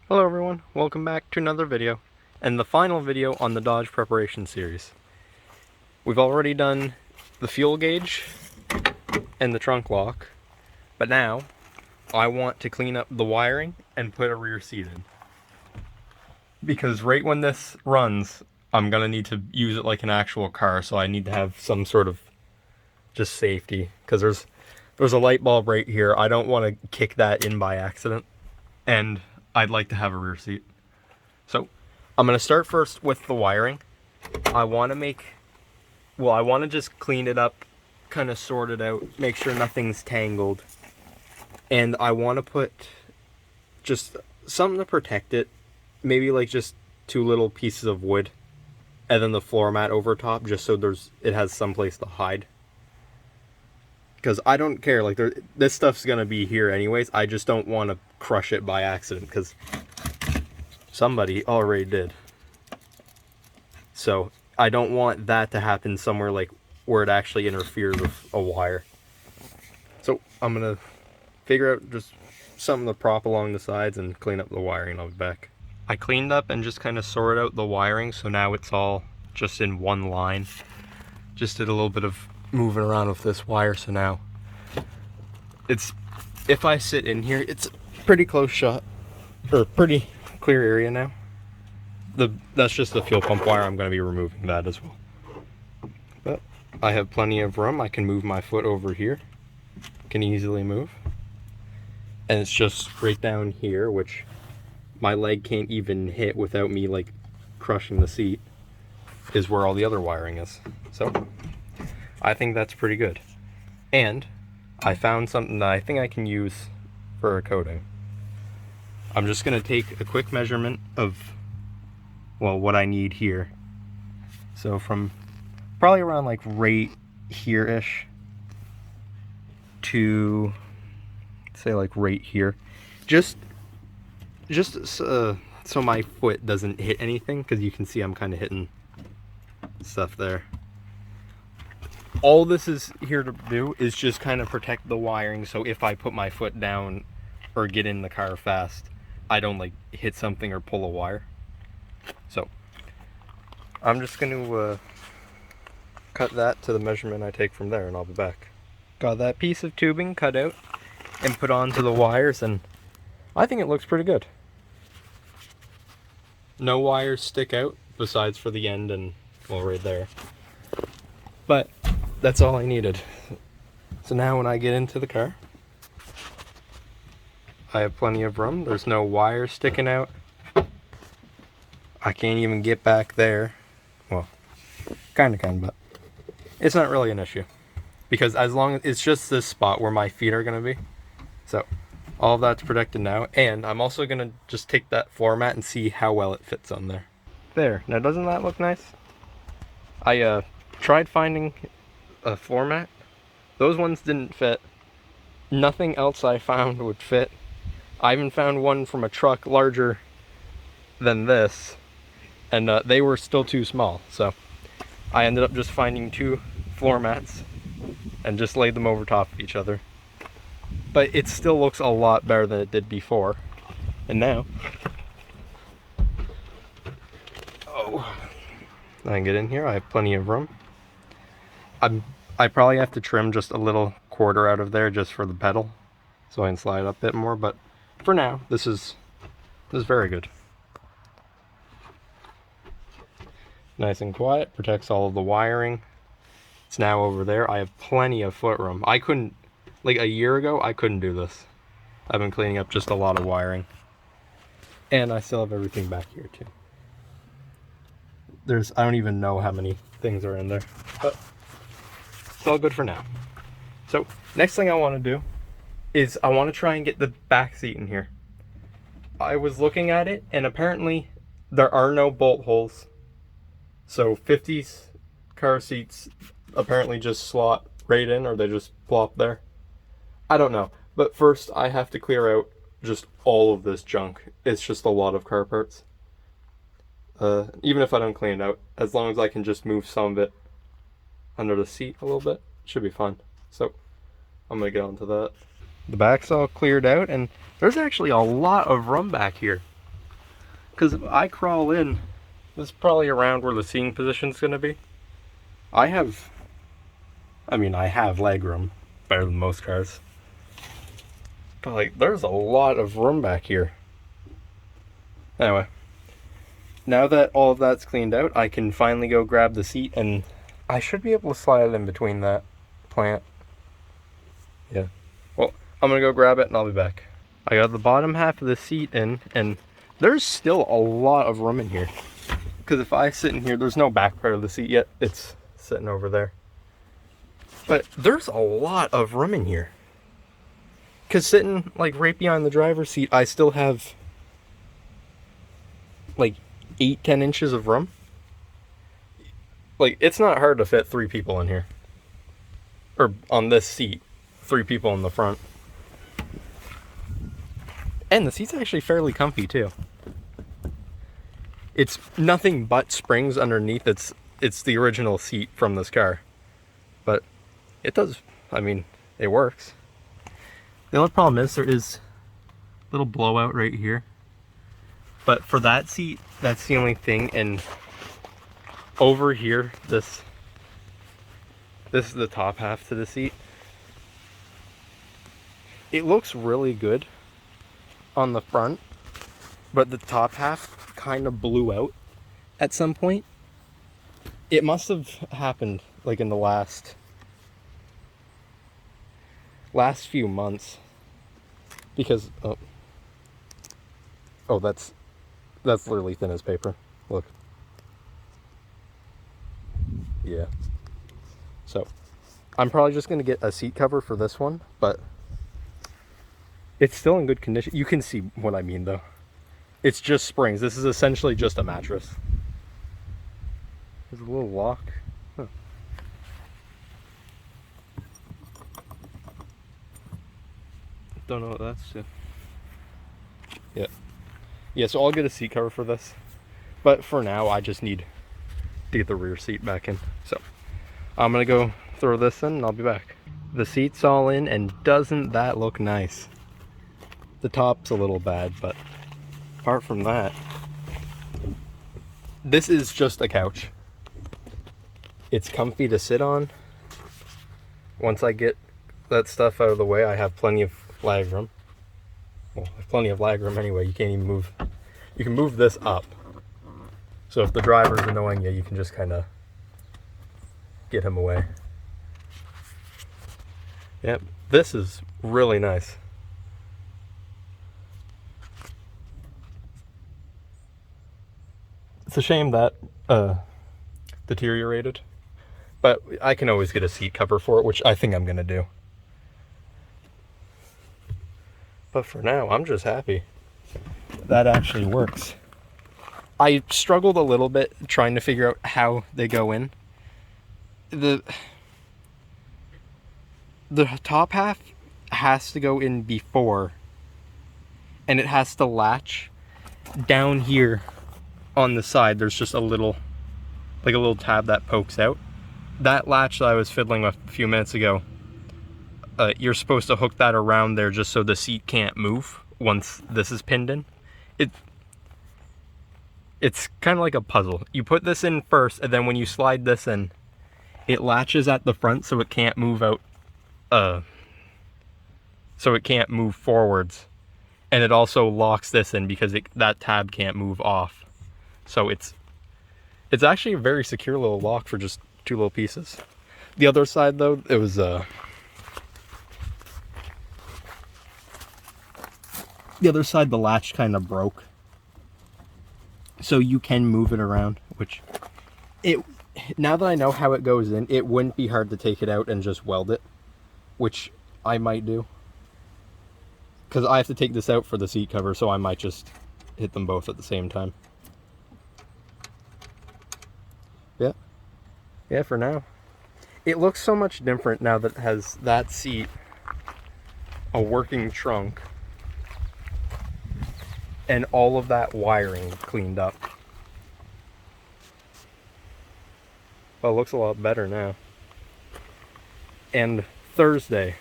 Hello everyone, welcome back to another video, and the final video on the Dodge preparation series. We've already done the fuel gauge and the trunk lock, but now I want to clean up the wiring and put a rear seat in. Because right when this runs, I'm gonna need to use it like an actual car, so I need to have some sort of just safety, because there's a light bulb right here. I don't want to kick that in by accident, and I'd like to have a rear seat. So I'm gonna start first with the wiring. I want to just clean it up, kind of sort it out, make sure nothing's tangled. And I want to put just something to protect it, maybe like just two little pieces of wood, and then the floor mat over top, just so it has some place to hide. Because I don't care, like this stuff's gonna be here anyways. I just don't want to crush it by accident, because somebody already did. So I don't want that to happen somewhere like where it actually interferes with a wire. So I'm gonna figure out just something to prop along the sides and clean up the wiring, and I'll be back. I cleaned up and just kind of sorted out the wiring, so now it's all just in one line. Just did a little bit of moving around with this wire, so now if I sit in here, it's a pretty close shot, or pretty clear area now. That's just the fuel pump wire. I'm going to be removing that as well. But I have plenty of room. I can move my foot over here. Can easily move. And it's just right down here, which my leg can't even hit without me like crushing the seat, is where all the other wiring is. So I think that's pretty good. And I found something that I think I can use for a coating. I'm just going to take a quick measurement of, well, what I need here. So from probably around like right here-ish to say like right here, just so my foot doesn't hit anything, because you can see I'm kind of hitting stuff there. All this is here to do is just kind of protect the wiring, so if I put my foot down or get in the car fast, I don't like hit something or pull a wire. So I'm just going to cut that to the measurement I take from there, and I'll be back. Got that piece of tubing cut out and put onto the wires, and I think it looks pretty good. No wires stick out besides for the end and, well, right there. But that's all I needed. So now when I get into the car, I have plenty of room. There's no wires sticking out. I can't even get back there. Well, kind of, but it's not really an issue, because as long as it's just this spot where my feet are going to be. So all of that's protected now, and I'm also going to just take that floor mat and see how well it fits on there. There. Now, doesn't that look nice? I tried finding a floor mat. Those ones didn't fit. Nothing else I found would fit. I even found one from a truck larger than this, and they were still too small. So I ended up just finding two floor mats and just laid them over top of each other. But it still looks a lot better than it did before. And now, I can get in here. I have plenty of room. I probably have to trim just a little quarter out of there just for the pedal, so I can slide it up a bit more. But for now, this is very good. Nice and quiet. Protects all of the wiring. It's now over there. I have plenty of foot room. I couldn't, like a year ago, I couldn't do this. I've been cleaning up just a lot of wiring. And I still have everything back here too. I don't even know how many things are in there, but it's all good for now. So next thing I want to do is I want to try and get the back seat in here. I was looking at it, and apparently there are no bolt holes. So 50s car seats apparently just slot right in, or they just plop there. I don't know. But first I have to clear out just all of this junk. It's just a lot of car parts. Even if I don't clean it out, as long as I can just move some of it under the seat a little bit, it should be fun. So I'm gonna get onto that. The back's all cleared out, and there's actually a lot of room back here. Because if I crawl in, this is probably around where the seating position's going to be. I have leg room, better than most cars. But like, there's a lot of room back here. Anyway, now that all of that's cleaned out, I can finally go grab the seat, and I should be able to slide it in between that plant. Yeah. Well, I'm gonna go grab it and I'll be back. I got the bottom half of the seat in, and there's still a lot of room in here. Because if I sit in here, there's no back part of the seat yet. It's sitting over there. But there's a lot of room in here. Because sitting like right behind the driver's seat, I still have like 8-10 inches of room. Like, it's not hard to fit 3 people in here. Or on this seat, 3 people in the front. And the seat's actually fairly comfy too. It's nothing but springs underneath. It's the original seat from this car. But it does, I mean, it works. The only problem is there is a little blowout right here. But for that seat, that's the only thing. And over here, this is the top half to the seat. It looks really good on the front, but the top half kind of blew out at some point. It must have happened like in the last few months, because oh, that's literally thin as paper. Look. Yeah. So I'm probably just gonna get a seat cover for this one, but it's still in good condition. You can see what I mean though. It's just springs. This is essentially just a mattress. There's a little lock. Huh. Don't know what that's to. Yeah. Yeah, so I'll get a seat cover for this. But for now, I just need to get the rear seat back in. So I'm gonna go throw this in and I'll be back. The seat's all in, and doesn't that look nice? The top's a little bad, but apart from that, this is just a couch. It's comfy to sit on. Once I get that stuff out of the way, I have plenty of leg room. Well, I have plenty of leg room anyway. You can't even move. You can move this up. So if the driver's annoying you, you can just kind of get him away. Yep, this is really nice. It's a shame that deteriorated, but I can always get a seat cover for it, which I think I'm gonna do. But for now, I'm just happy that actually works. I struggled a little bit trying to figure out how they go in. The top half has to go in before, and it has to latch down here on the side. There's just a little tab that pokes out. That latch that I was fiddling with a few minutes ago, you're supposed to hook that around there just so the seat can't move once this is pinned in. It's kind of like a puzzle. You put this in first, and then when you slide this in, it latches at the front so it can't move out, so it can't move forwards. And it also locks this in because that tab can't move off. So it's actually a very secure little lock for just 2 little pieces. The other side though, it was the other side, the latch kind of broke. So you can move it around, which now that I know how it goes in, it wouldn't be hard to take it out and just weld it, which I might do. Because I have to take this out for the seat cover, so I might just hit them both at the same time. Yeah, for now. It looks so much different now that it has that seat, a working trunk, and all of that wiring cleaned up. Well, it looks a lot better now. And Thursday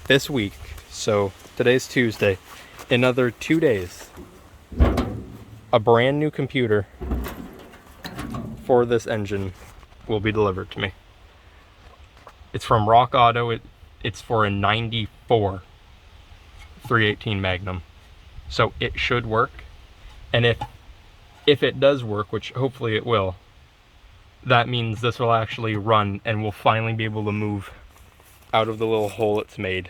this week, so today's Tuesday, another 2 days, a brand new computer for this engine will be delivered to me. It's from Rock Auto. It's for a 94 318 Magnum. So it should work. And if it does work, which hopefully it will, that means this will actually run and we'll finally be able to move out of the little hole it's made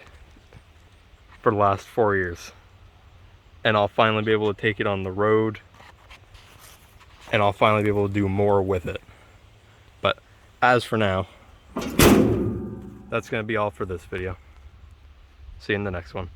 for the last 4 years. And I'll finally be able to take it on the road, and I'll finally be able to do more with it. But as for now, that's going to be all for this video. See you in the next one.